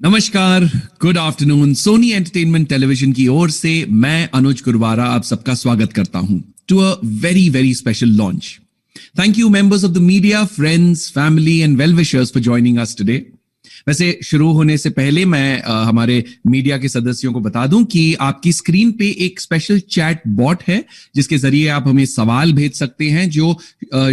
नमस्कार, good afternoon. Sony Entertainment Television की ओर से मैं अनुज गुरवारा आप सबका स्वागत करता हूं to a very very special launch. Thank you members of the media, friends, family and well wishers for joining us today. वैसे शुरू होने से पहले मैं हमारे मीडिया के सदस्यों को बता दूं कि आपकी स्क्रीन पे एक स्पेशल चैट बॉट है जिसके जरिए आप हमें सवाल भेज सकते हैं जो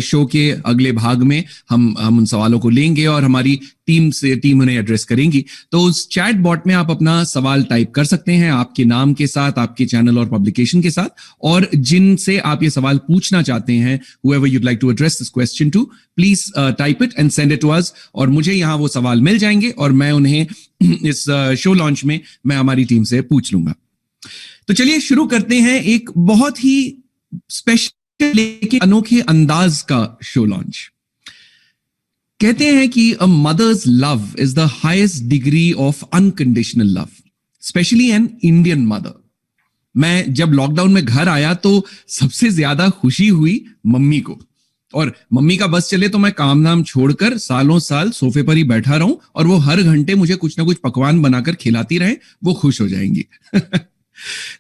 शो के अगले भाग में हम उन सवालों को लेंगे और हमारी टीम उन्हें एड्रेस करेंगी। तो उस चैट बॉट में आप अपना सवाल टाइप कर सकते हैं आपके नाम के साथ, आपके चैनल और पब्लिकेशन के साथ, और जिनसे आप ये सवाल पूछना चाहते हैं, whoever you'd like to address this question to, please type it and send it to us, और मुझे यहाँ वो सवाल मिल जाएंगे और मैं उन्हें इस शो लॉन्च में मैं हमारी टीम से पूछ लूंगा। तो चलिए शुरू करते हैं एक बहुत ही स्पेशल लेकिन अनोखे अंदाज का शो लॉन्च। कहते हैं कि a mother's love is the highest degree of unconditional love, specially an Indian mother. मैं जब लॉकडाउन में घर आया तो सबसे ज्यादा खुशी हुई मम्मी को, और मम्मी का बस चले तो मैं काम धाम छोड़कर सालों साल सोफे पर ही बैठा रहूं और वो हर घंटे मुझे कुछ ना कुछ पकवान बनाकर खिलाती रहे, वो खुश हो जाएंगी।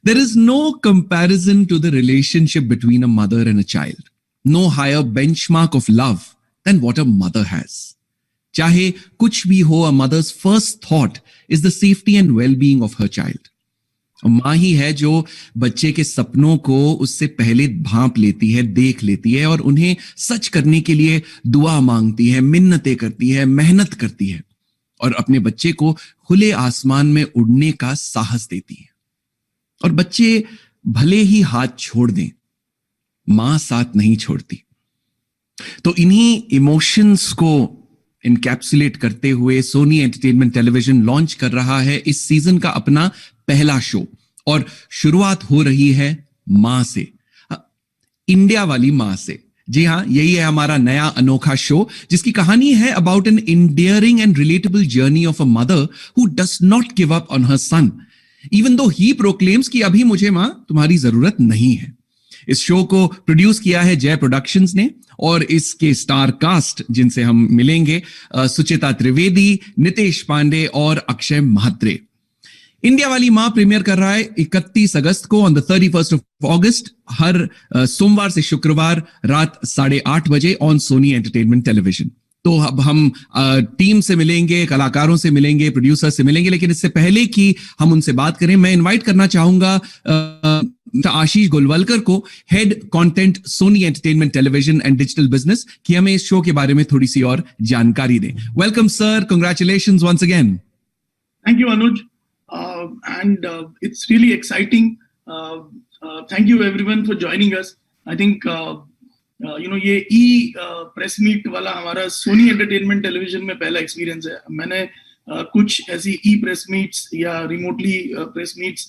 There is no comparison to the relationship between a mother and a child. No higher benchmark of love than what a mother has. चाहे कुछ भी हो, a mother's first thought is the safety and well-being of her child. माँ ही है जो बच्चे के सपनों को उससे पहले भांप लेती है, देख लेती है और उन्हें सच करने के लिए दुआ मांगती है, मिन्नतें करती है, मेहनत करती है और अपने बच्चे को खुले आसमान में उड़ने का साहस देती है। और बच्चे भले ही हाथ छोड़ दें, मां साथ नहीं छोड़ती। तो इन्हीं इमोशंस को इनकैप्सुलेट करते हुए सोनी एंटरटेनमेंट टेलीविजन लॉन्च कर रहा है इस सीजन का अपना पहला शो, और शुरुआत हो रही है मां से, इंडिया वाली मां से। जी हां, यही है हमारा नया अनोखा शो जिसकी कहानी है about an endearing and relatable journey of a mother who does not give up on her son even though he proclaims कि अभी मुझे मां तुम्हारी जरूरत नहीं है। इस शो को प्रोड्यूस किया है जय प्रोडक्शंस ने, और इसके स्टार कास्ट जिनसे हम मिलेंगे सुचिता त्रिवेदी, नितेश पांडे और अक्षय महात्रे। इंडिया वाली मां प्रीमियर कर रहा है 31 अगस्त को on the 31st of August, हर सोमवार से शुक्रवार रात 8:30 बजे ऑन सोनी एंटरटेनमेंट टेलीविजन। तो अब हम टीम से मिलेंगे, कलाकारों से मिलेंगे, प्रोड्यूसर से मिलेंगे, लेकिन इससे पहले कि हम उनसे बात करें, मैं इनवाइट करना चाहूंगा आशीष गोलवलकर को, head content Sony Entertainment Television and digital business, कि हमें इस शो के बारे में थोड़ी सी और जानकारी दें। Welcome sir, congratulations once again. Thank you Anuj, and it's really exciting. Thank you everyone for joining us. I think ये प्रेस मीट वाला हमारा सोनी एंटरटेनमेंट टेलीविजन में पहला एक्सपीरियंस है। मैंने कुछ ऐसी प्रेस मीट्स या remotely press meets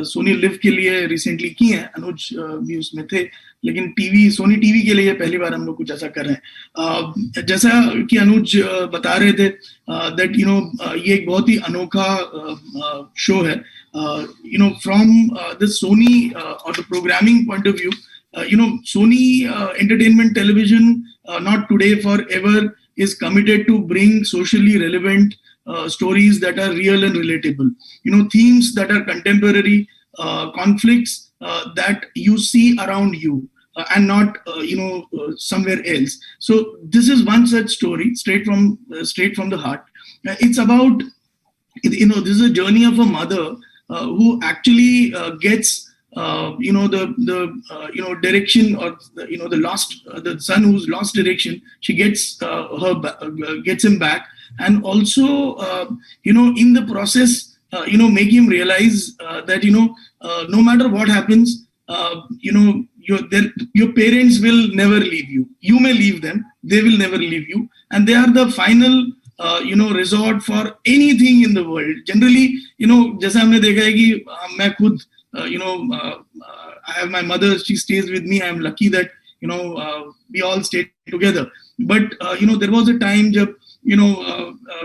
Sony Liv के लिए रिसेंटली की हैं, अनुज भी उसमें थे, लेकिन सोनी टीवी के लिए पहली बार हम लोग कुछ ऐसा कर रहे हैं। जैसा कि अनुज बता रहे थे दैट ये एक बहुत ही अनोखा शो है। फ्रॉम द सोनी और the programming point of view, Sony Entertainment Television, not today, forever, is committed to bring socially relevant stories that are real and relatable. Themes that are contemporary, conflicts that you see around you and not, somewhere else. So this is one such story, straight from the heart. It's about, this is a journey of a mother who actually gets the direction, or the son who's lost direction. She gets gets him back, and also in the process make him realize that no matter what happens, your parents will never leave you. You may leave them, they will never leave you, and they are the final resort for anything in the world. Generally, जैसा हमने देखा है कि मैं खुद I have my mother, she stays with me. I am lucky that we all stay together. But there was a time जब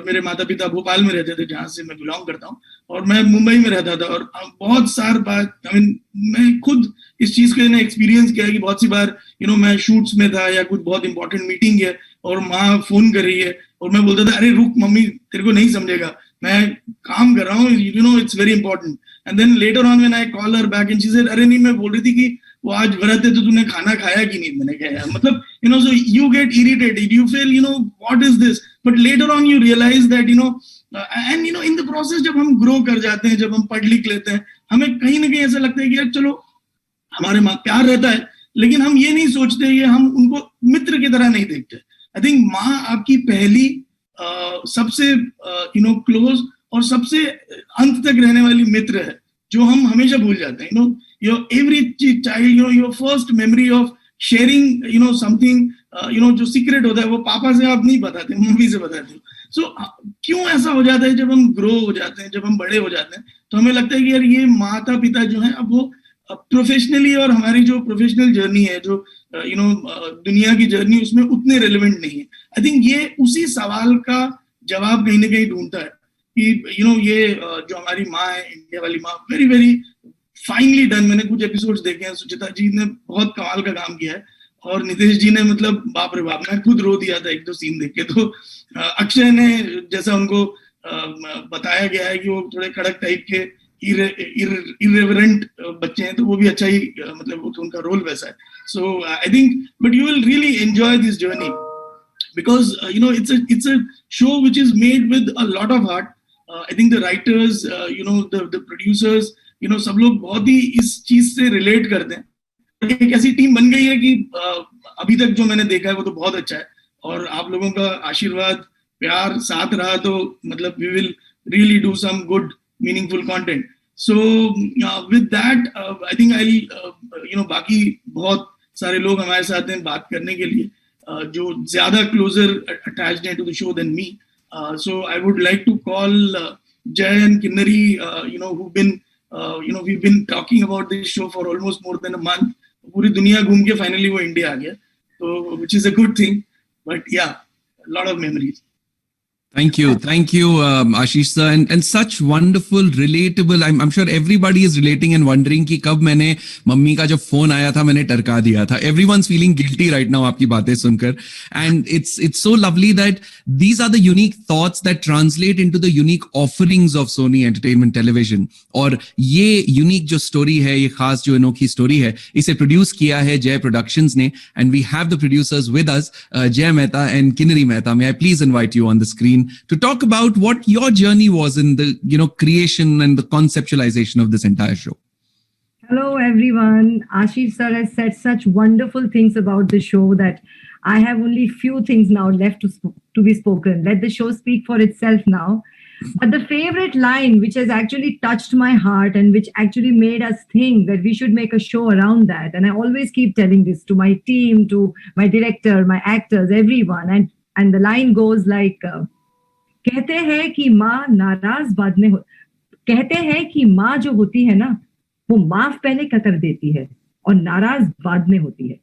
मेरे माता पिता भोपाल में रहते थे, जहाँ से मैं बिलोंग करता हूँ, और मैं मुंबई में रहता था, और बहुत सार बार मैं खुद इस चीज को एक्सपीरियंस किया कि बहुत सी बार मैं शूट्स में था या कुछ बहुत इंपॉर्टेंट मीटिंग है और माँ फोन कर रही है और मैं बोलता था, अरे रुक मम्मी, तेरे को नहीं समझेगा, मैं काम कर रहा हूँ, it's very important. And then later on when I call her back and she said, अरे नहीं, मैं बोल रही थी कि वो आज व्रत है तो तूने खाना खाया कि नहीं. मैंने कहा यार, मतलब so you get irritated, you feel what is this, but later on you realise that and in the process जब हम ग्रो कर जाते हैं, जब हम पढ़ लिख लेते हैं, हमें कहीं ना कहीं ऐसा लगता है कि यार चलो हमारे माँ प्यार रहता है, लेकिन हम ये नहीं सोचते, ये हम उनको मित्र की तरह नहीं देखते. आई थिंक माँ आपकी पहली सबसे क्लोज और सबसे अंत तक रहने वाली मित्र है, जो हम हमेशा भूल जाते हैं. Your every child, your first memory of sharing something, जो सीक्रेट होता है वो पापा से आप नहीं बताते, मम्मी से बताते हो. सो क्यों ऐसा हो जाता है, जब हम ग्रो हो जाते हैं, जब हम बड़े हो जाते हैं, तो हमें लगता है कि यार ये माता पिता जो है अब वो प्रोफेशनली और हमारी जो प्रोफेशनल जर्नी है, जो दुनिया की जर्नी, उसमें उतने रेलेवेंट नहीं है. आई थिंक ये उसी सवाल का जवाब कहीं ना कहीं ढूंढता है कि ये जो हमारी माँ है, इंडिया वाली माँ, वेरी वेरी फाइनली डन. मैंने कुछ एपिसोड्स देखे हैं, सुचिता जी ने बहुत कमाल का काम किया है, और नितेश जी ने, मतलब बाप रे बाप, मैं खुद रो दिया था एक दो सीन देख के. तो अक्षय ने, जैसा उनको बताया गया है कि वो थोड़े कड़क टाइप के इरेवरेंट बच्चे हैं, तो वो भी अच्छा ही, मतलब तो उनका रोल वैसा है. So I think, but you will really enjoy this journey, because it's a show which is made with a lot of heart. I think the writers, the producers, सब लोग बहुत ही इस चीज से रिलेट करते हैं. एक ऐसी टीम बन गई है कि अभी तक जो मैंने देखा है वो तो बहुत अच्छा है, और आप लोगों का आशीर्वाद, प्यार साथ रहा तो मतलब we will really do some good meaningful content. So with that, I think I'll बाकी बहुत सारे लोग हमारे साथ हैं बात करने के लिए, जो ज्यादा closer attached हैं to the show than me. So I would like to call Jay and Kinnari, who've been, we've been talking about this show for almost more than a month. पूरी दुनिया घूम के finally वो India आ गया, so which is a good thing. But yeah, a lot of memories. Thank you, Ashish sir, and such wonderful, relatable. I'm sure everybody is relating and wondering कि कब मैंने mummy का जब फोन आया था मैंने टरका दिया था. Everyone's feeling guilty right now आपकी बातें सुनकर, and it's so lovely that these are the unique thoughts that translate into the unique offerings of Sony Entertainment Television. और ये unique जो story है, ये खास जो अनोखी story है, इसे produce किया है Jay Productions ने, and we have the producers with us, Jay Mehta and Kinnari Mehta. May I please invite you on the screen to talk about what your journey was in the creation and the conceptualization of this entire show. Hello everyone. Ashish sir has said such wonderful things about the show that I have only few things now left to be spoken. Let the show speak for itself now. But the favorite line which has actually touched my heart and which actually made us think that we should make a show around that, and I always keep telling this to my team, to my director, my actors, everyone, and the line goes like, कहते हैं कि माँ नाराज बाद में कहते हैं कि माँ जो होती है ना वो माफ पहले कर देती है और नाराज बाद में होती है.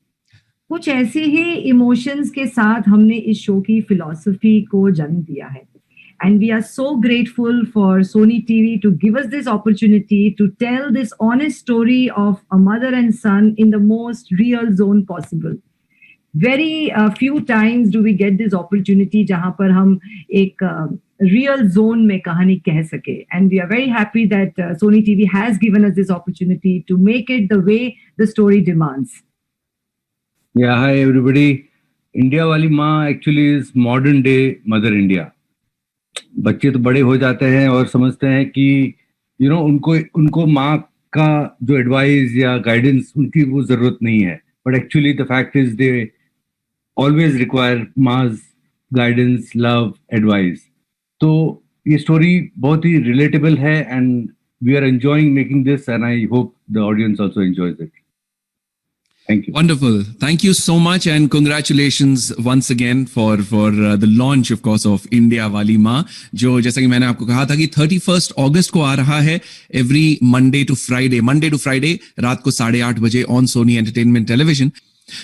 कुछ ऐसे ही इमोशंस के साथ हमने इस शो की फिलॉसफी को जन्म दिया है. And we are so grateful for Sony TV to give us this opportunity to tell this honest story of a mother and son in the most real zone possible. Very few times do we get this opportunity जहाँ पर हम एक real zone में कहानी कह सके, and we are very happy that Sony TV has given us this opportunity to make it the way the story demands. Yeah, hi everybody. India वाली माँ actually is modern day Mother India. बच्चे तो बड़े हो जाते हैं और समझते हैं कि उनको माँ का जो एडवाइस या गाइडेंस उनकी वो जरूरत नहीं है, but actually the fact is they always require मा's guidance, love, advice. तो ये स्टोरी बहुत ही relatable है and we are enjoying making this and I hope the audience also enjoys it. Thank you. Wonderful. Thank you so much and congratulations once again for the launch of course of India Wali Maa, जो जैसा कि मैंने आपको कहा था कि 31st August को आ रहा है, every Monday to Friday रात को 8:30 बजे on Sony Entertainment Television.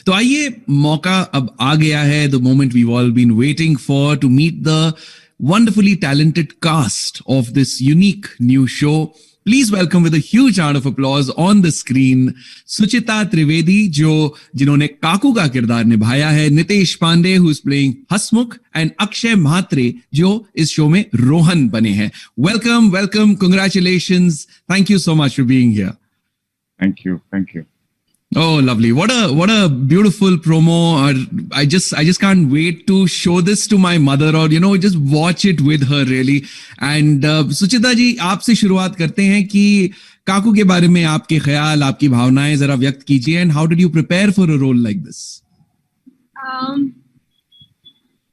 तो आइए, मौका अब आ गया है, the moment we've all been waiting for, to meet the wonderfully talented cast of this unique new show. Please welcome with a huge round of applause on the screen Suchita Trivedi, जिन्होंने काकू का किरदार निभाया है, Nitesh Pandey who is playing Hasmukh, and Akshay Mhatre जो इस show में रोहन बने हैं. Welcome, congratulations. Thank you so much for being here. Thank you. Oh, lovely. What a beautiful promo. I just can't wait to show this to my mother or, just watch it with her really. And सुचिता जी, आपसे शुरुआत करते हैं कि काकू के बारे में आपके ख्याल, आपकी भावनाएं जरा व्यक्त कीजिए. And how did you prepare for a role like this?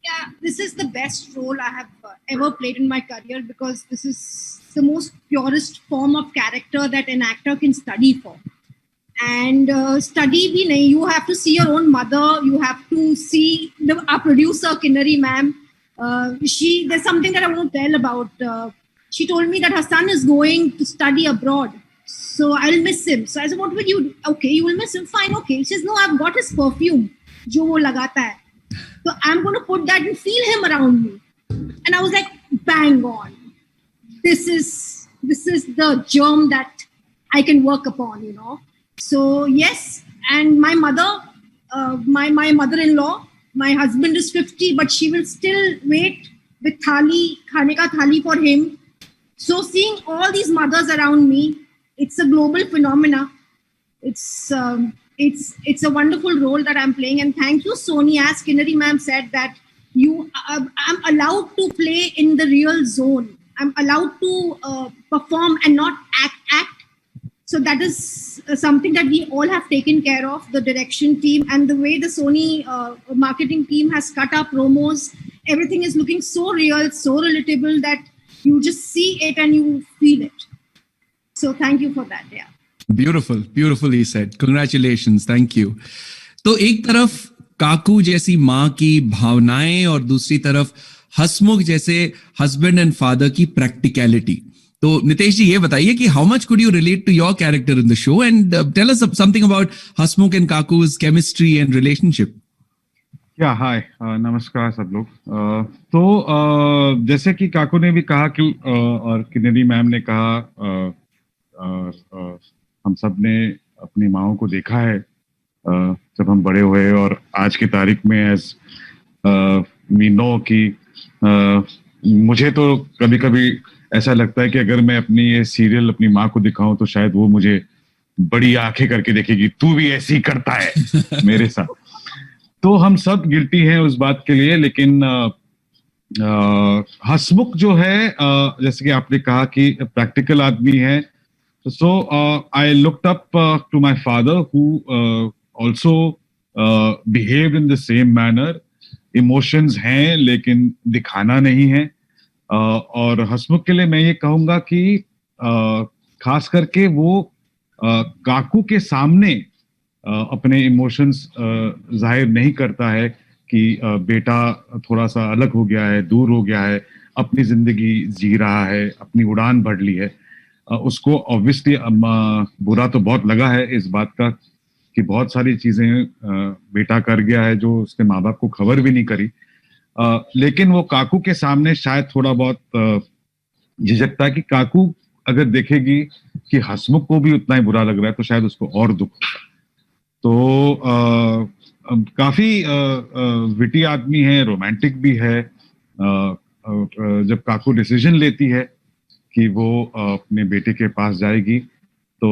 Yeah, this is the best role I have ever played in my career because this is the most purest form of character that an actor can study for. And study bhi nahi, you have to see your own mother, you have to see our producer Kinnari ma'am. There's something that I want to tell about. She told me that her son is going to study abroad, so I'll miss him. So I said, what will you do? Okay, you will miss him, fine, okay. She says, no, I've got his perfume, jo wo lagata hai. So I'm going to put that and feel him around me. And I was like, bang on. This is the germ that I can work upon, So yes, and my mother, my mother-in-law, my husband is 50, but she will still wait with thali, khane ka thali for him. So seeing all these mothers around me, it's a global phenomena. It's a wonderful role that I'm playing, and thank you, Sony. As Kinnari ma'am said that I'm allowed to play in the real zone. I'm allowed to perform and not act. So that is something that we all have taken care of, the direction team and the way the Sony marketing team has cut our promos. Everything is looking so real, so relatable that you just see it and you feel it. So thank you for that. Yeah. Beautifully said. Congratulations. Thank you. तो एक तरफ काकू जैसी माँ की भावनाएं और दूसरी तरफ हसमुख जैसे हस्बैंड एंड फादर की प्रैक्टिकलिटी. तो नितेश जी ये बताइए कि how much could you relate to your character in the show and tell us something about Hasmukh and Kaku's chemistry and relationship. Hi, नमस्कार सब लोग. तो जैसे कि काकू ने भी कहा कि और किन्नरी मैम ने कहा, हम सब ने अपनी माँओं को देखा है जब हम बड़े हुए, और आज की तारीख में एज वी नो कि मुझे तो कभी कभी ऐसा लगता है कि अगर मैं अपनी ये सीरियल अपनी माँ को दिखाऊं तो शायद वो मुझे बड़ी आंखें करके देखेगी, तू भी ऐसे ही करता है मेरे साथ. तो हम सब गिल्टी हैं उस बात के लिए. लेकिन हसमुख जो है, जैसे कि आपने कहा कि प्रैक्टिकल आदमी है, so I looked up to my father who also behaved in the same manner. Emotions हैं लेकिन दिखाना नहीं है. और हसमुख के लिए मैं ये कहूंगा कि खास करके वो काकू के सामने अपने इमोशंस जाहिर नहीं करता है कि बेटा थोड़ा सा अलग हो गया है, दूर हो गया है, अपनी जिंदगी जी रहा है, अपनी उड़ान भर ली है. उसको ऑब्वियसली बुरा तो बहुत लगा है इस बात का कि बहुत सारी चीजें बेटा कर गया है जो उसके माँ बाप को खबर भी नहीं करी. लेकिन वो काकू के सामने शायद थोड़ा बहुत झिझकता है कि काकू अगर देखेगी कि हसमुख को भी उतना ही बुरा लग रहा है तो शायद उसको और दुख होगा. तो काफी विटी आदमी है, रोमांटिक भी है. जब काकू डिसीजन लेती है कि वो अपने बेटे के पास जाएगी तो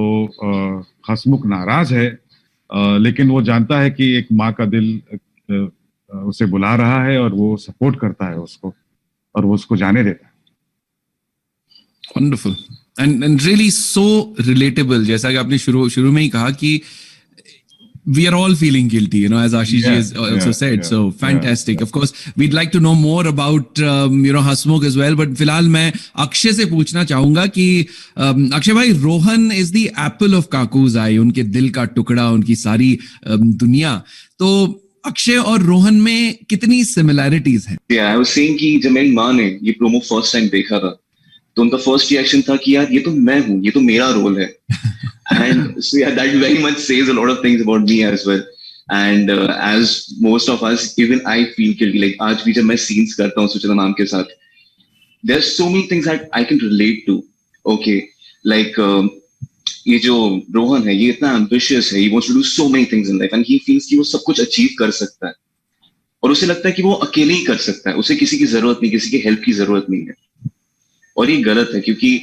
हसमुख नाराज है, लेकिन वो जानता है कि एक माँ का दिल उसे बुला रहा है और वो सपोर्ट करता है उसको और वो उसको जाने देता है. Wonderful and really so relatable. जैसा कि आपने शुरू में ही कहा कि we are all feeling guilty, as Ashish ji has also said. So fantastic. Of course, we'd like to know more about, Hasmukh as well. But फिलहाल मैं अक्षय से पूछना चाहूंगा कि अक्षय भाई, Rohan is the apple of काकू's eye, उनके दिल का टुकड़ा, उनकी सारी दुनिया. तो अक्षय और रोहन में कितनी सिमिलैरिटीज हैं? I was saying कि जब मेरी माँ ने ये प्रोमो फर्स्ट टाइम देखा था तो उनका फर्स्ट रिएक्शन था कि यार ये तो मैं हूँ, ये तो मेरा रोल है. And so yeah, that very much says a lot of things about me as well. And as most of us, even I feel guilty. Like आज भी जब मैं scenes करता हूँ सुचिता मैम के साथ, there's so many things that I can relate to. Okay, like ये जो रोहन है, ये इतना ambitious है, he wants to do so many things in life and he feels कि वो सब कुछ achieve कर सकता है और उसे लगता है कि वो अकेले ही कर सकता है, उसे किसी की जरूरत नहीं, किसी की हेल्प की जरूरत नहीं है। और ये गलत है, क्योंकि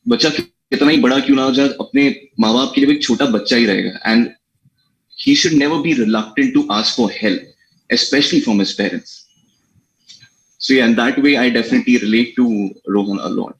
बच्चा कितना ही बड़ा क्यों ना हो जाए, अपने माँ बाप के लिए एक छोटा बच्चा ही रहेगा and he should never be reluctant to ask for help, especially from his parents. So yeah, in that way, I definitely relate to Rohan a lot.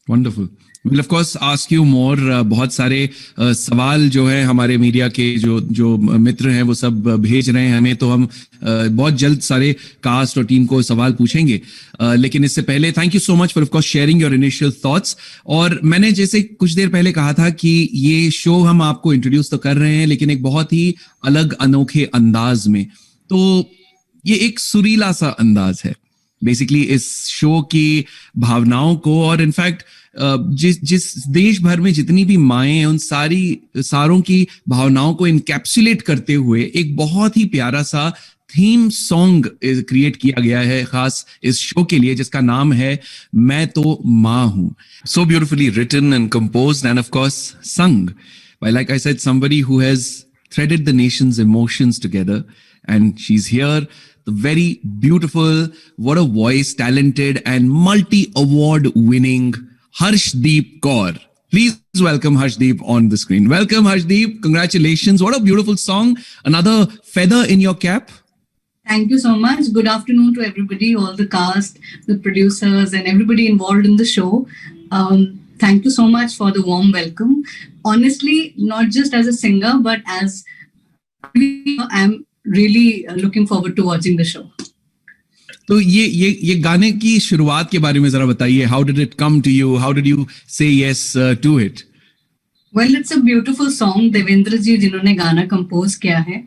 Wonderful. We'll of course ask you more. बहुत सारे सवाल जो है हमारे media के जो मित्र हैं वो सब भेज रहे हैं हमें, तो हम बहुत जल्द सारे कास्ट और टीम को सवाल पूछेंगे। लेकिन इससे पहले thank you so much for of course sharing your initial thoughts. और मैंने जैसे कुछ देर पहले कहा था कि ये शो हम आपको इंट्रोड्यूस तो कर रहे हैं लेकिन एक बहुत ही अलग अनोखे अंदाज में। तो ये एक सुरीला सा अंदाज है बेसिकली इस शो की भावनाओं को, और इनफैक्ट जिस देश भर में जितनी भी माएं हैं उन सारों की भावनाओं को इनकैप्सुलेट करते हुए एक बहुत ही प्यारा सा थीम सॉन्ग क्रिएट किया गया है खास इस शो के लिए, जिसका नाम है मैं तो माँ हूं। So beautifully written and composed and of course sung by, like I said, somebody who has threaded the nation's emotions together, and she's here, the very beautiful, what a voice, talented and multi-award winning Harshdeep Kaur. Please welcome Harshdeep on the screen. Welcome Harshdeep. Congratulations. What a beautiful song. Another feather in your cap. Thank you so much. Good afternoon to everybody, all the cast, the producers and everybody involved in the show. Thank you so much for the warm welcome. Honestly, not just as a singer, but as I'm really looking forward to watching the show. तो ये गाने की शुरुआत के बारे में जरा बताइए. How did it come to you? How did you say yes to it? Well, it's a beautiful song. Devendra जी जिन्होंने गाना कंपोज किया है,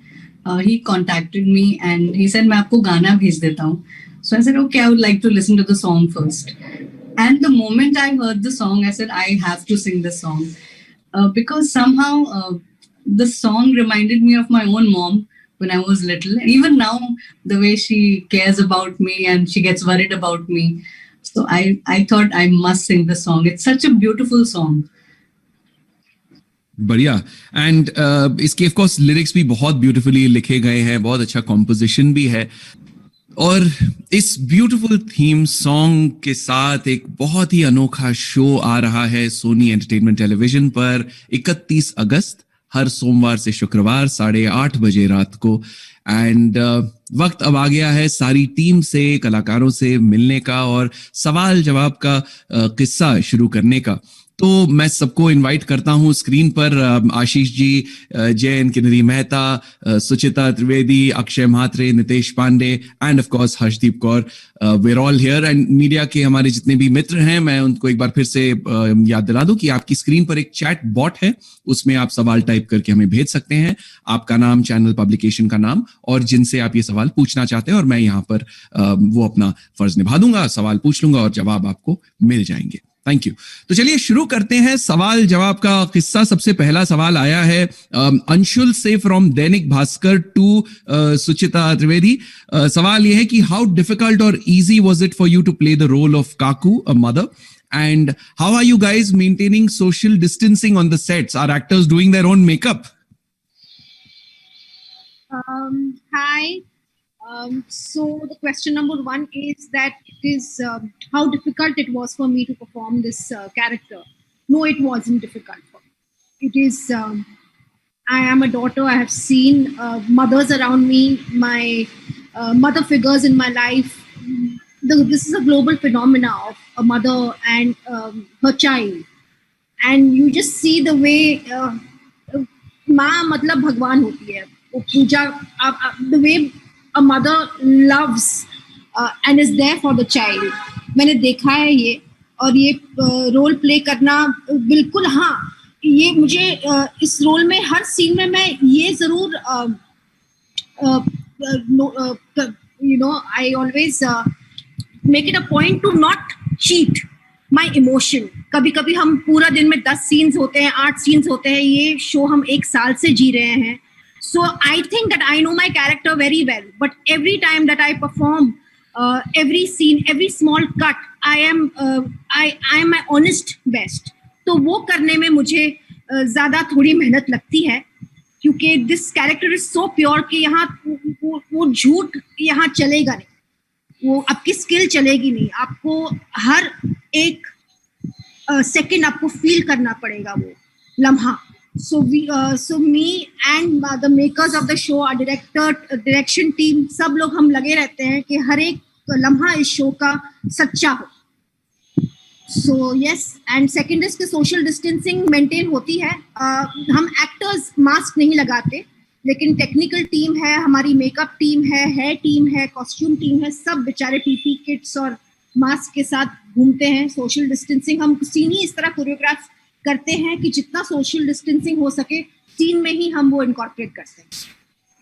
he contacted me and he said मैं आपको गाना भेज देता हूँ. So I said okay, I would like to listen to the song first. And the moment I heard the song, I said I have to sing the song because somehow the song reminded me of my own mom when I was little. Even now, the way she cares about me and she gets worried about me. So I thought I must sing the song. It's such a beautiful song. बढ़िया. And इसके of course lyrics भी बहुत beautifully लिखे गए हैं, बहुत अच्छा composition भी है, और इस ब्यूटीफुल थीम सॉन्ग के साथ एक बहुत ही अनोखा शो आ रहा है सोनी एंटरटेनमेंट टेलीविजन पर 31 अगस्त हर सोमवार से शुक्रवार 8:30 बजे रात को। एंड वक्त अब आ गया है सारी टीम से, कलाकारों से मिलने का और सवाल जवाब का किस्सा शुरू करने का। तो मैं सबको इनवाइट करता हूं स्क्रीन पर Ashish ji, Jayan Kinnari Mehta, Suchita Trivedi, Akshay Mhatre, Nitesh Pande and of course Harshdeep Kaur. We are all here and media के हमारे जितने भी मित्र हैं मैं उनको एक बार फिर से याद दिला दूं कि आपकी स्क्रीन पर एक चैट बॉट है, उसमें आप सवाल टाइप करके हमें भेज सकते हैं, आपका नाम, चैनल, पब्लिकेशन का नाम और जिनसे आप ये सवाल पूछना चाहते हैं, और मैं यहाँ पर वो अपना फर्ज निभा दूंगा, सवाल पूछ लूंगा और जवाब आपको मिल जाएंगे। Thank you. तो चलिए शुरू करते हैं सवाल जवाब का किस्सा। सबसे पहला सवाल आया है अंशुल से फ्रॉम दैनिक भास्कर टू सुचिता त्रिवेदी। सवाल यह है कि हाउ डिफिकल्ट और easy was it for you to play the role of Kaku, a mother, and how are you guys maintaining social distancing on the sets? Are actors doing their own makeup? Hi. So the question number one is that it is how difficult it was for me to perform this character. No, it wasn't difficult for me. It is, I am a daughter. I have seen mothers around me, my mother figures in my life. This is a global phenomena of a mother and her child. And you just see the way माँ मतलब भगवान होती है, वो पूजा, the way a mother loves and is there for the child. मैंने देखा है ये, और ये रोल प्ले करना बिल्कुल, हाँ, ये मुझे इस रोल में हर सीन में मैं ये जरूर I always make it a point to not cheat my emotion. कभी कभी हम पूरा दिन में 10 सीन्स होते हैं, 8 सीन्स होते हैं, ये शो हम 1 साल से जी रहे हैं. So I think that I know my character very well, but every time that I perform, every scene, every small cut, I am my honest best. तो वो करने में मुझे ज़्यादा थोड़ी मेहनत लगती है, क्योंकि this character is so pure कि यहाँ वो झूठ यहाँ चलेगा नहीं, वो आपकी स्किल चलेगी नहीं, आपको हर एक सेकंड आपको फील करना पड़ेगा वो लम्हा. So me and the makers of the show, our direction team, सब लोग हम लगे रहते हैं कि हर एक लम्हा इस शो का सच्चा हो. So yes, and second is कि social distancing maintain होती है. हम actors मास्क नहीं लगाते, लेकिन टेक्निकल टीम है, हमारी मेकअप टीम है, हेयर टीम है, कॉस्ट्यूम टीम है, सब बेचारे पीपी किट्स और मास्क के साथ घूमते हैं. सोशल डिस्टेंसिंग हम सीन ही इस तरह कोरियोग्राफ करते हैं कि जितना सोशल डिस्टेंसिंग हो सके सीन में ही हम वो इनकॉर्पोरेट करते हैं.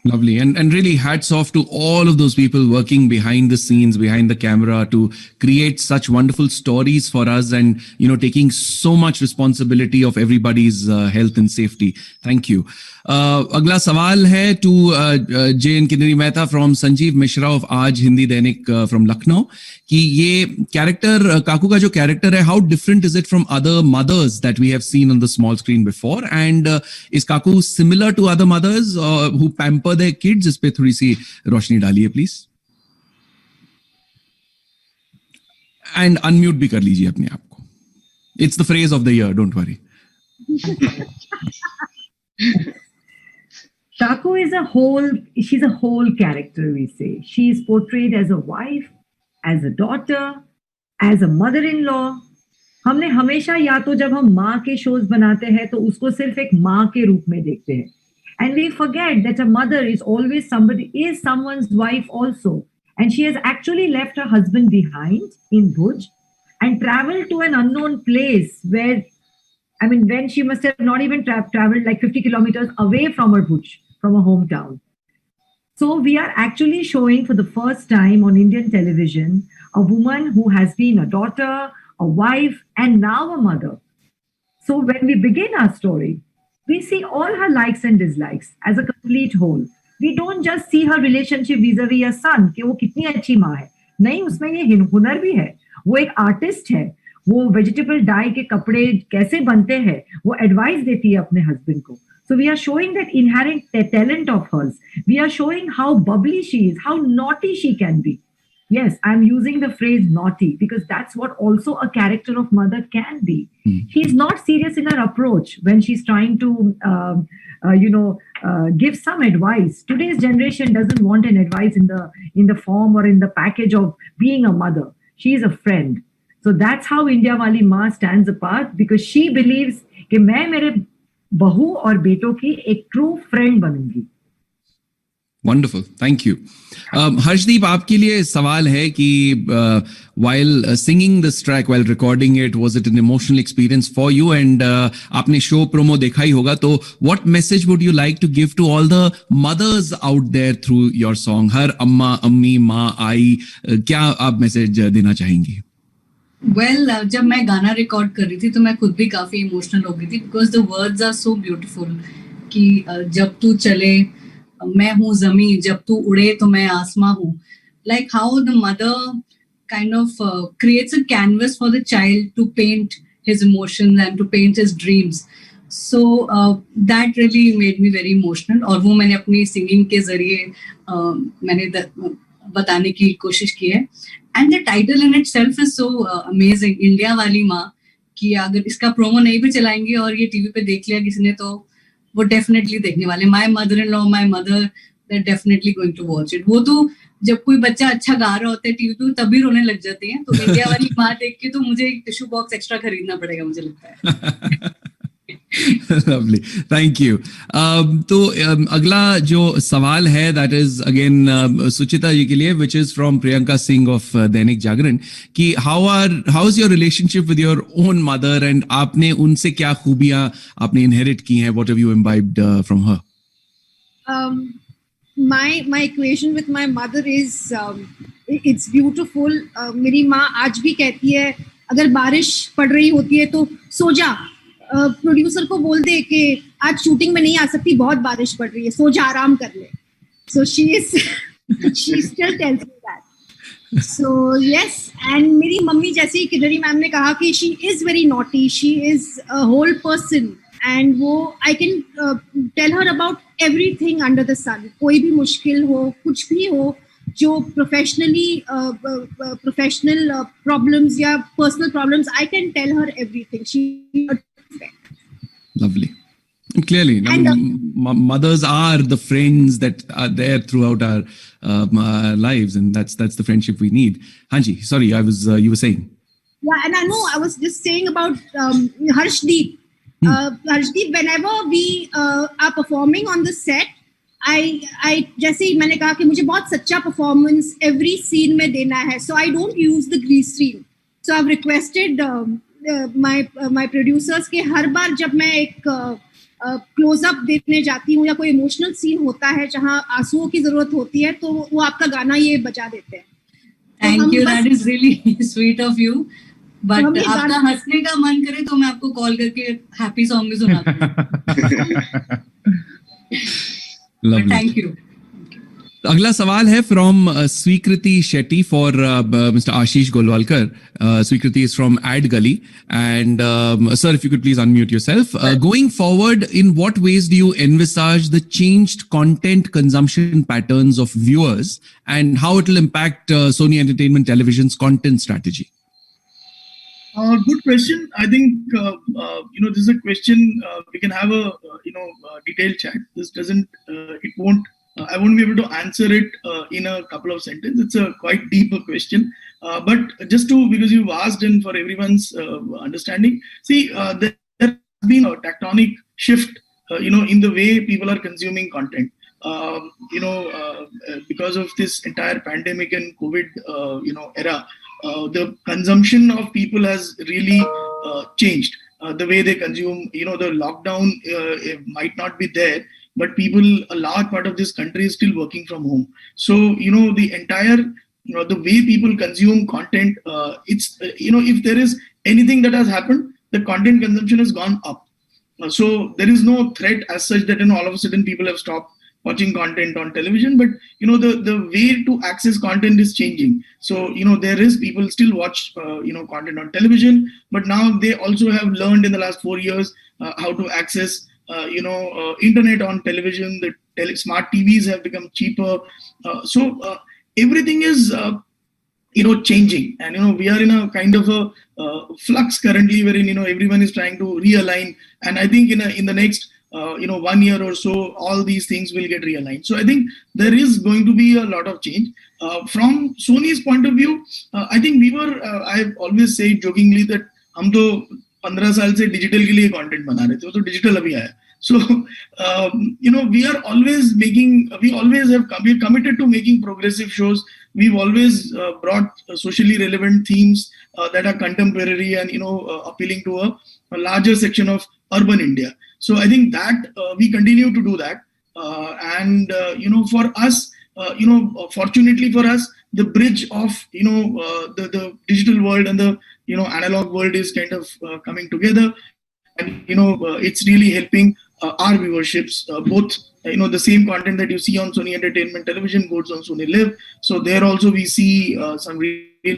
Lovely. And really hats off to all of those people working behind the scenes, behind the camera to create such wonderful stories for us and, you know, taking so much responsibility of everybody's health and safety. Thank you. अगला सवाल है to J.N. Kinnari Mehta from Sanjeev Mishra of Aaj Hindi Dainik from Lucknow कि ये character काकू का जो character है, how different is it from other mothers that we have seen on the small screen before, and is Kaku similar to other mothers who pamper their kids? इस पे थोड़ी सी रोशनी डालिए please, and unmute भी कर लीजिए अपने आप को. It's the phrase of the year, don't worry. Kaku is she's a whole character, we say. She is portrayed as a wife, as a daughter, as a mother-in-law. हमने हमेशा या तो जब हम माँ के शोज बनाते हैं तो उसको सिर्फ एक माँ के रूप में देखते हैं. And we forget that a mother is always someone's wife also. And she has actually left her husband behind in Bhuj and traveled to an unknown place where, I mean, when she must have not even traveled like 50 kilometers away from her Bhuj, from her hometown. So we are actually showing for the first time on Indian television a woman who has been a daughter, a wife, and now a mother. So when we begin our story, we see all her likes and dislikes as a complete whole. We don't just see her relationship vis-a-vis her son, कि वो कितनी अच्छी माँ है. नहीं, उसमें ये हुनर भी है. वो एक आर्टिस्ट है. वो वेजिटेबल डाई के कपड़े कैसे बनते हैं, वो एडवाइस देती है अपने हस्बैंड को. So we are showing that inherent talent of hers. We are showing how bubbly she is, how naughty she can be. Yes, I'm using the phrase naughty because that's what also a character of mother can be. She's not serious in her approach when she's trying to, give some advice. Today's generation doesn't want an advice in the form or in the package of being a mother. She is a friend. So that's how India Wali Ma stands apart, because she believes कि मैं मेरे बहू और बेटों की एक true friend बनूंगी. Wonderful, thank you. Harshdeep, आपके लिए सवाल है कि while singing this track, while recording it, was it an emotional experience for you? And आपने show promo देखा ही होगा, तो what message would you like to give to all the mothers out there through your song? हर अम्मा, अम्मी, माँ, आई, क्या आप message देना चाहेंगी? Well, जब मैं गाना रिकॉर्ड कर रही थी तो मैं खुद भी काफी इमोशनल हो गई थी, because the words are so beautiful कि जब तू चले मैं हूँ ज़मीं, जब तू उड़े तो मैं आसमां हूँ. Like how the mother kind of creates a canvas for the child to paint his emotions and to paint his dreams. So that really made me very emotional. और वो मैंने अपनी सिंगिंग के जरिए मैंने बताने की कोशिश की है. And the title in itself is so amazing, India वाली माँ, कि अगर इसका प्रोमो नहीं भी चलाएंगे और ये टीवी पे देख लिया किसी ने तो वो डेफिनेटली देखने वाले. My mother in law, my mother, they definitely going to watch it. वो तो जब कोई बच्चा अच्छा गा रहा होता है टीवी पे तभी रोने लग जाते हैं. तो इंडिया वाली माँ देख के तो मुझे एक टिश्यू बॉक्स एक्स्ट्रा खरीदना पड़ेगा, मुझे लगता है. Lovely, thank you. तो अगला जो सवाल है that is again सुचिता जी के लिए, which is from Priyanka Singh of Dainik Jagran, कि how is your relationship with your own mother, and आपने उनसे क्या खूबियां आपने inherit की हैं? What have you imbibed from her? My equation with my mother is it's beautiful. मेरी माँ आज भी कहती है अगर बारिश पड़ रही होती है तो सो जा, प्रोड्यूसर को बोल दे कि आज शूटिंग में नहीं आ सकती, बहुत बारिश पड़ रही है, सो जा, आराम कर ले. So she still tells me that. So yes, and मेरी मम्मी जैसे किन्नरी मैम ने कहा कि she is very naughty, she is a whole person, and वो I can tell her about everything under the sun. कोई भी मुश्किल हो, कुछ भी हो, जो professional problems या personal problems, I can tell her everything. She is a friend. Lovely. Clearly, I And, mean, mothers are the friends that are there throughout our lives, and that's the friendship we need. Hanji, sorry, you were saying. Yeah, and I know I was just saying about Harshdeep. Harshdeep, whenever we are performing on the set, I जैसे ही मैंने कहा कि मुझे बहुत सच्चा performance every scene में देना है, so I don't use the grease screen. So I've requested my producers कि हर बार जब मैं एक क्लोज अप देखने जाती हूँ या कोई इमोशनल सीन होता है जहाँ आंसुओं की जरूरत होती है, तो वो आपका गाना ये बजा देते हैं. Thank you, that is really sweet of you. But आपका हंसने का मन करे तो मैं आपको कॉल करके हैप्पी सॉन्ग भी सुनाती हूँ. Lovely. Thank you. अगला सवाल है फ्रॉम स्वीकृति शेट्टी फॉर मिस्टर आशीष गोलवालकर. स्वीकृति is from Ad Gully, and sir, if you could please unmute yourself. Going forward, in what ways do you envisage the changed content consumption patterns of viewers, and how it will impact Sony Entertainment Television's content strategy? Good question. I think this is a question we can have a detailed chat. This doesn't it won't I won't be able to answer it in a couple of sentences. It's a quite deeper question. But just because you've asked and for everyone's understanding, see, there has been a tectonic shift, in the way people are consuming content. Because of this entire pandemic and COVID, era, the consumption of people has really changed. The way they consume, the lockdown might not be there, but a large part of this country is still working from home. So, the entire, the way people consume content, it's, if there is anything that has happened, the content consumption has gone up. So there is no threat as such that, all of a sudden people have stopped watching content on television, but, the way to access content is changing. So, there is people still watch, content on television, but now they also have learned in the last 4 years how to access internet on television. The smart TVs have become cheaper. So everything is, changing. And, we are in a kind of a flux currently wherein, everyone is trying to realign. And I think in the next, 1 year or so, all these things will get realigned. So I think there is going to be a lot of change. From Sony's point of view, I think I always say jokingly that हम तो 15 साल से digital के लिए content बना रहे थे, वो तो डिजिटल अभी आया. So we always have committed to making progressive shows. We've always brought socially relevant themes that are contemporary and appealing to a larger section of urban India. So I think that we continue to do that, and for us, fortunately for us, the bridge of the digital world and the analog world is kind of coming together, and it's really helping our viewerships. Both the same content that you see on Sony Entertainment Television goes on Sony Live. So there also we see some real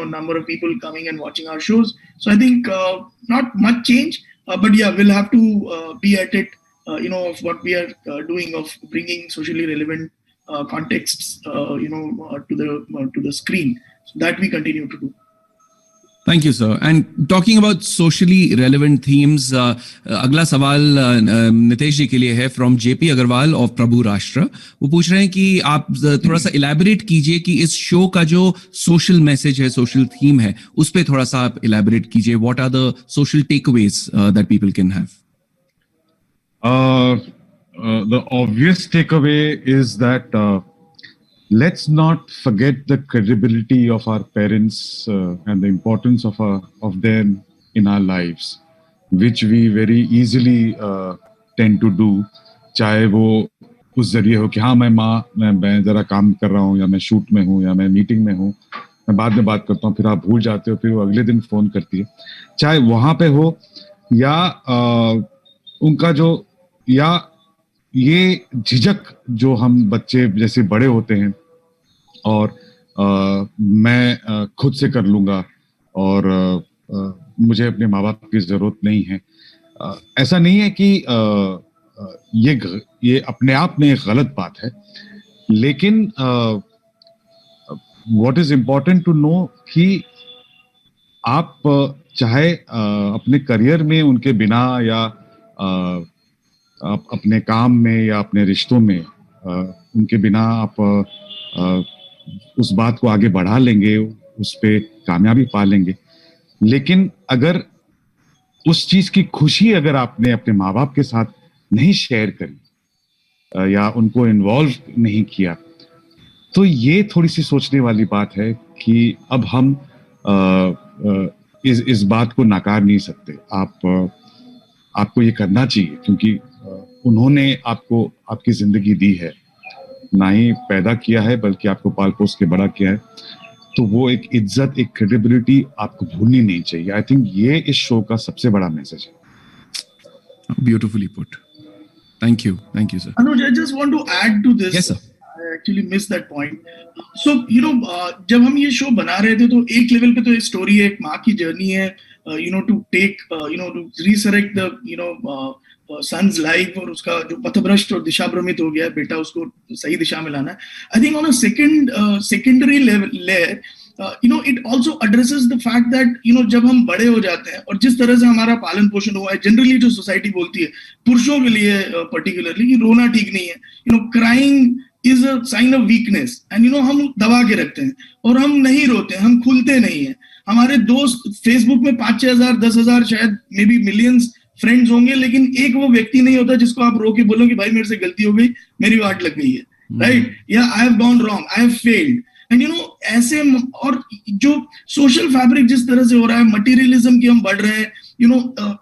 number of people coming and watching our shows. So I think not much change, but yeah, we'll have to be at it, of what we are doing, of bringing socially relevant contexts, to the screen. So that we continue to do. Thank you, sir. And talking about socially relevant themes, अगला सवाल नितेश जी के लिए है from JP Agarwal of प्रभु राष्ट्र. वो पूछ रहे हैं कि आप थोड़ा सा elaborate कीजिए कि इस शो का जो social message है, social theme है, उस पे थोड़ा सा आप elaborate कीजिए. What are the social takeaways that people can have? The obvious takeaway is that let's not forget the credibility of our parents and the importance of them in our lives, which we very easily tend to do. चाहे वो उस जरिए हो कि हाँ मैं जरा काम कर रहा हूँ, या मैं शूट में हूँ, या मैं मीटिंग में हूँ, मैं बाद में बात करता हूँ, फिर आप भूल जाते हो, फिर वो अगले दिन फोन करती है. चाहे वहां पे हो या उनका जो, या ये झिझक जो हम बच्चे जैसे बड़े होते हैं और मैं खुद से कर लूंगा और मुझे अपने माँ बाप की जरूरत नहीं है। ऐसा नहीं है कि ये अपने आप में एक गलत बात है, लेकिन what is important to know कि आप चाहे अपने करियर में उनके बिना या अपने काम में या अपने रिश्तों में उनके बिना आप उस बात को आगे बढ़ा लेंगे, उस पे कामयाबी पा लेंगे। लेकिन अगर उस चीज की खुशी अगर आपने अपने माँ बाप के साथ नहीं शेयर करी या उनको इन्वॉल्व नहीं किया, तो ये थोड़ी सी सोचने वाली बात है कि अब हम इस बात को नकार नहीं सकते। आपको ये करना चाहिए, क्योंकि उन्होंने आपको आपकी जिंदगी दी है, ना ही पैदा किया है बल्कि आपको पाल पोस के बड़ा किया है। तो वो एक इज्जत, एक क्रेडिबिलिटी आपको भूलनी नहीं चाहिए। आई थिंक ये इस शो का सबसे बड़ा मैसेज है। Beautifully put. Thank you sir. Anuj, I just want to add to this. Yes, sir. I actually missed that point. So, जब हम ये शो बना रहे थे तो एक लेवल पे तो ये स्टोरी है, एक माँ की जर्नी है, to take, to resurrect the, son's life, और उसका जो पथभ्रष्ट और दिशा भ्रमित हो गया है बेटा, उसको सही दिशा में लाना है। I think on a secondary layer, it also addresses the fact that, जब हम बड़े हो जाते हैं और जिस तरह से हमारा पालन पोषण हुआ है, जनरली जो सोसाइटी बोलती है पुरुषों के लिए पर्टिकुलरली कि रोना ठीक नहीं है, crying is a sign of weakness, and हम दबा के रखते हैं और हम नहीं रोते, हम खुलते नहीं है। हमारे दोस्त फेसबुक में 5-6 हजार 10 हजार शायद मे बी मिलियंस फ्रेंड्स होंगे, लेकिन एक वो व्यक्ति नहीं होता जिसको आप रो के बोलो कि भाई मेरे से गलती हो गई, मेरी वाट लग गई है, राइट, या I have gone wrong, I have failed. And ऐसे, और जो सोशल फैब्रिक जिस तरह से हो रहा है, मटेरियलिज्म की हम बढ़ रहे हैं,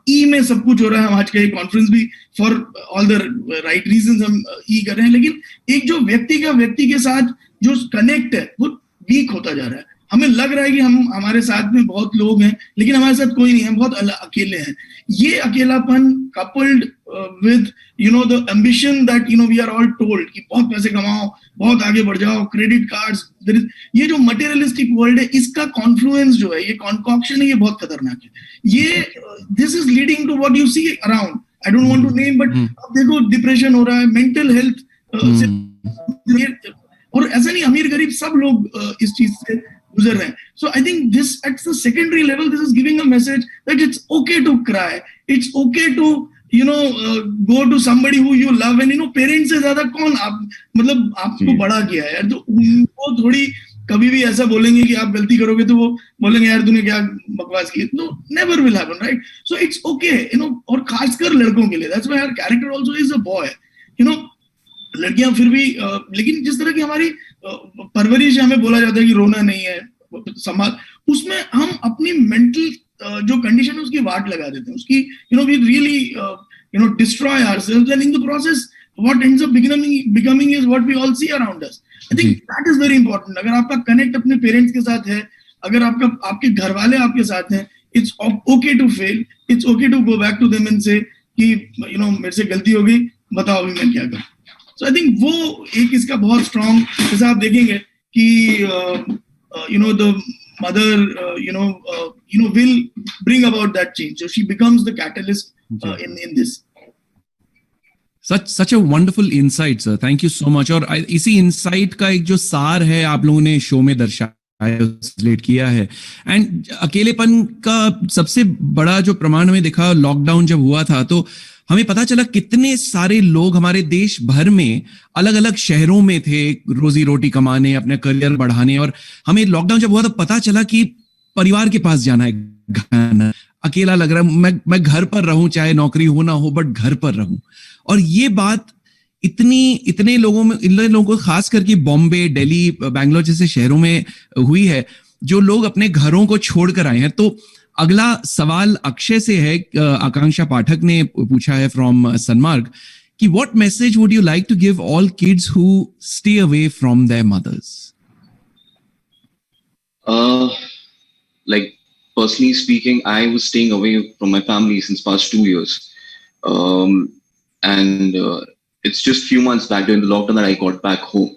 ई में सब कुछ हो रहा है। हम आज का ये कॉन्फ्रेंस भी for all the right reasons हम ई कर रहे हैं, लेकिन एक जो व्यक्ति के साथ जो कनेक्ट है वो वीक होता जा रहा है। हमें लग रहा है कि हमारे साथ में बहुत लोग हैं, लेकिन हमारे साथ कोई नहीं है, हम बहुत अकेले हैं। ये अकेलापन coupled with the ambition that we are all told कि बहुत पैसे कमाओ, बहुत आगे बढ़ जाओ, क्रेडिट कार्ड्स, ये जो मटेरियलिस्टिक वर्ल्ड है, इसका कॉन्फ्लुएंस जो है, ये कॉन्कॉक्शन है, ये बहुत खतरनाक है। ये this is leading to what you see around, I don't want to name, but अब देखो डिप्रेशन हो रहा है, मेंटल हेल्थ, और ऐसा नहीं अमीर गरीब सब लोग इस चीज से गुजर रहे हैं। So I think this at the secondary level, this is giving a message that it's okay to cry, it's okay to go to somebody who you love, and parents से ज्यादा कौन मतलब आपको बड़ा किया है यार, तो उनको थोड़ी कभी भी ऐसा बोलेंगे कि आप गलती करोगे तो वो बोलेंगे यार तूने क्या बकवास की। No, never will happen, right. So it's okay, और खासकर लड़कों के लिए, that's why our character also is a boy. लड़कियां फिर भी लेकिन जिस तरह की हमारी परवरिश हमें बोला जाता है कि रोना नहीं है, संभाल, उसमें हम अपनी मेंटल जो कंडीशन है उसकी वाट लगा देते हैं, उसकी we really destroy ourselves, and in the process what ends up becoming is what we all see around us. I think that is very important. अगर आपका कनेक्ट अपने पेरेंट्स के साथ है, अगर आपके घर वाले आपके साथ हैं, it's okay to fail, it's okay to go back to them and say कि मेरे से गलती हो गई, बताओ अभी मैं क्या करूं। So I think वो एक इसका बहुत स्ट्रॉन्ग, जैसा आप देखेंगे कि the mother will bring about that change, so she becomes the catalyst in this. Such a wonderful insight, sir. Thank you so much. और इसी insight का एक जो सार है आप लोगों ने शो में दर्शाया, रिलेट किया है। एंड अकेलेपन का सबसे बड़ा जो प्रमाण हमें दिखा, लॉकडाउन जब हुआ था तो हमें पता चला कितने सारे लोग हमारे देश भर में अलग अलग शहरों में थे रोजी रोटी कमाने, अपने करियर बढ़ाने, और हमें लॉकडाउन जब हुआ तो पता चला कि परिवार के पास जाना है, अकेला लग रहा है, मैं घर पर रहूं, चाहे नौकरी हो ना हो, बट घर पर रहूं। और ये बात इतने लोगों में, इन लोगों को खास करके बॉम्बे, दिल्ली, बैंगलोर जैसे शहरों में हुई है, जो लोग अपने घरों को छोड़कर आए हैं। तो अगला सवाल अक्षय से है, आकांक्षा पाठक ने पूछा है फ्रॉम सनमार्ग कि what message would you like to give all kids who stay away from their mothers? Like personally speaking, I was staying away from my family since past 2 years, and it's just few months back during the lockdown that I got back home.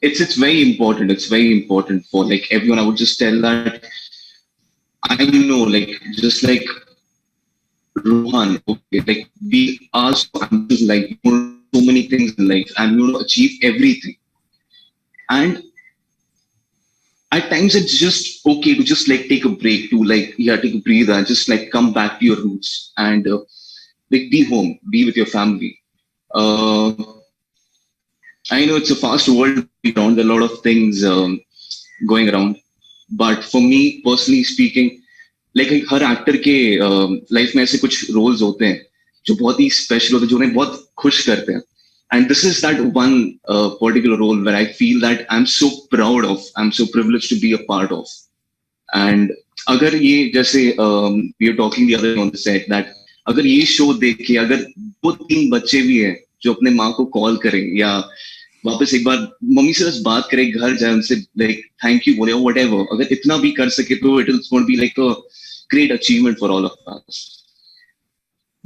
it's very important. It's very important for like everyone. I would just tell that I know, like, just like Rohan, okay, like we are so ambitious, like so many things in life, and you know, achieve everything. And at times it's just okay to just like take a break, to like take a breather, and just like come back to your roots and like be home, be with your family. I know it's a fast world around, there are a lot of things going around, but for me personally speaking, like her actor के life में ऐसे कुछ roles होते हैं जो बहुत ही special होते हैं, जो उन्हें बहुत खुश करते हैं. And this is that one particular role where I feel that I'm so proud of, I'm so privileged to be a part of. And अगर ये जैसे we are talking the other day on the set that अगर ये show देख के अगर 2-3 बच्चे भी हैं जो अपने माँ को कॉल करें या वापस एक बार मम्मी से बस बात करें, घर जाए उनसे लाइक थैंक यू बोले व्हाटएवर, अगर इतना भी कर सके तो it is going to be like a great achievement for all of us.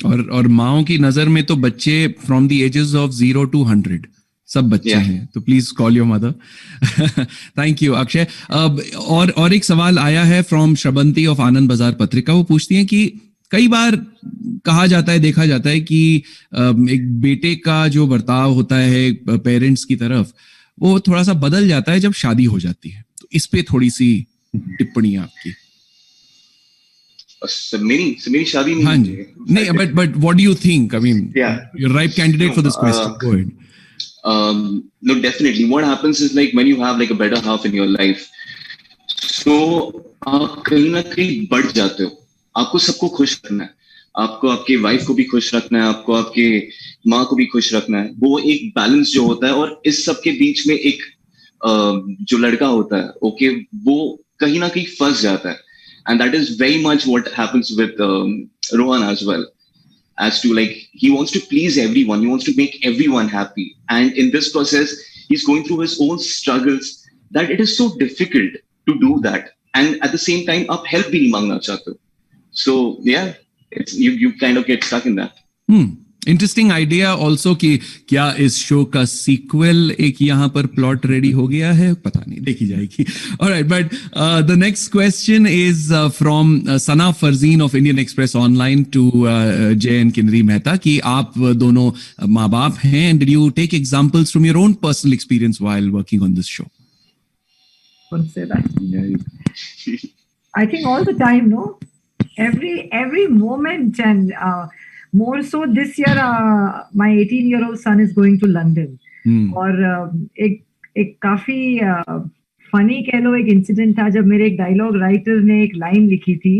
और माओ की नजर में तो बच्चे from the ages of 0 to 100 सब बच्चे हैं, तो please call your mother. Thank you Akshay. और एक सवाल आया है फ्रॉम श्रबंती ऑफ आनंद बाजार पत्रिका. वो पूछती हैं कि कई बार कहा जाता है, देखा जाता है कि एक बेटे का जो बर्ताव होता है पेरेंट्स की तरफ वो थोड़ा सा बदल जाता है जब शादी हो जाती है, तो इस पे थोड़ी सी टिप्पणी आपकी. मेरी शादी नहीं. हाँ जी, नहीं, but what do you think? I mean, you're right candidate for this question. Go ahead. No, definitely. What happens is like when you have like a better half in your life, so आप कहीं ना कहीं बढ़ जाते हो. आपको सबको खुश रखना है, आपको आपके वाइफ को भी खुश रखना है, आपको आपके माँ को भी खुश रखना है. वो एक बैलेंस जो होता है, और इस सब के बीच में एक जो लड़का होता है, ओके, वो कहीं ना कहीं फंस जाता है. And that is very much what happens with Rohan as well. As to like, he wants to please everyone, he wants to make everyone happy. And in this process, he's going through his own struggles that it is so difficult to do that. And at the same time, आप help भी नहीं मांगना चाहते. So yeah, it's you kind of get stuck in that. Interesting idea also कि क्या इस show का sequel एक यहाँ पर प्लॉट रेडी हो गया है, पता नहीं, देखी जाएगी. Alright, but the next question is from Sana Farzeen of Indian Express online to Jayan Kinnari Mehta कि आप दोनों माँ बाप हैं, and did you take examples from your own personal experience while working on this show? I think all the time, no? Every moment, and more so this year, my 18-year-old son is going to London. और एक काफी funny कह लो एक incident था जब मेरे एक dialogue writer ने एक लाइन लिखी थी,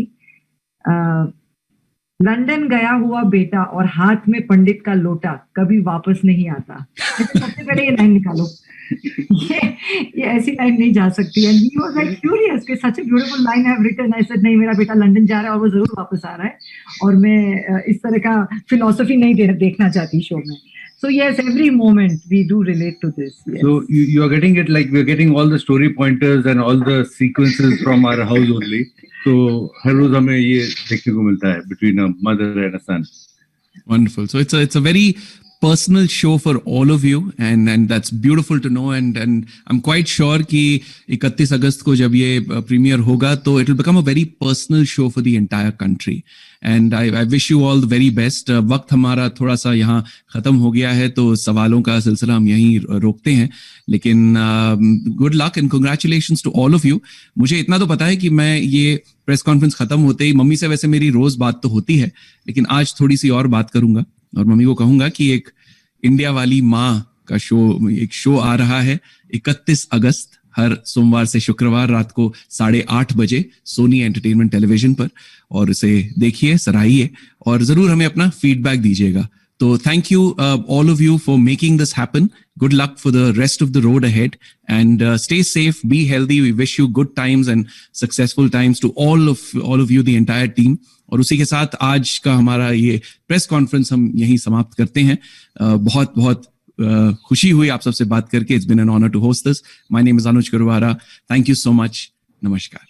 लंदन गया हुआ बेटा और हाथ में पंडित का लोटा कभी वापस नहीं आता. सबसे पहले ये लाइन निकालो, ये ऐसी लाइन नहीं जा सकती. And he was like curious कि such a beautiful line I have written. I said नहीं, मेरा बेटा लंदन जा रहा है और वो जरूर वापस आ रहा है, और मैं इस तरह का फिलॉसफी नहीं देखना चाहती शो में. So yes, every moment we do relate to this. Yes. So you are getting it, like we're getting all the story pointers and all the sequences from our house only. So हर रोज हमें ये देखने को मिलता है between a mother and a son. Wonderful. So it's a very personal show for all of you, and that's beautiful to know, and I'm quite sure कि 31 अगस्त को जब ये प्रीमियर होगा तो it will become a very personal show for the entire country. And I wish you all the very best. वक्त हमारा थोड़ा सा यहाँ खत्म हो गया है, तो सवालों का सिलसिला हम यहीं रोकते हैं, लेकिन good luck and congratulations to all of you. मुझे इतना तो पता है कि मैं ये प्रेस कॉन्फ्रेंस खत्म होते ही, मम्मी से वैसे मेरी रोज बात तो होती है, लेकिन आज थोड़ी सी और बात करूंगा और मम्मी को कहूंगा कि एक इंडिया वाली माँ का एक शो आ रहा है 31 अगस्त हर सोमवार से शुक्रवार रात को 8:30 बजे सोनी एंटरटेनमेंट टेलीविजन पर, और इसे देखिए, सराहिए और जरूर हमें अपना फीडबैक दीजिएगा. तो thank you all of you for making this happen. Good luck for the rest of the road ahead, and stay safe, be healthy. We wish you good times and successful times to all of you, the entire team. और उसी के साथ आज का हमारा ये press conference हम यहीं समाप्त करते हैं. बहुत बहुत खुशी हुई आप सबसे बात करके. It's been an honor to host this. My name is Anuj Gurwara. Thank you so much. Namaskar.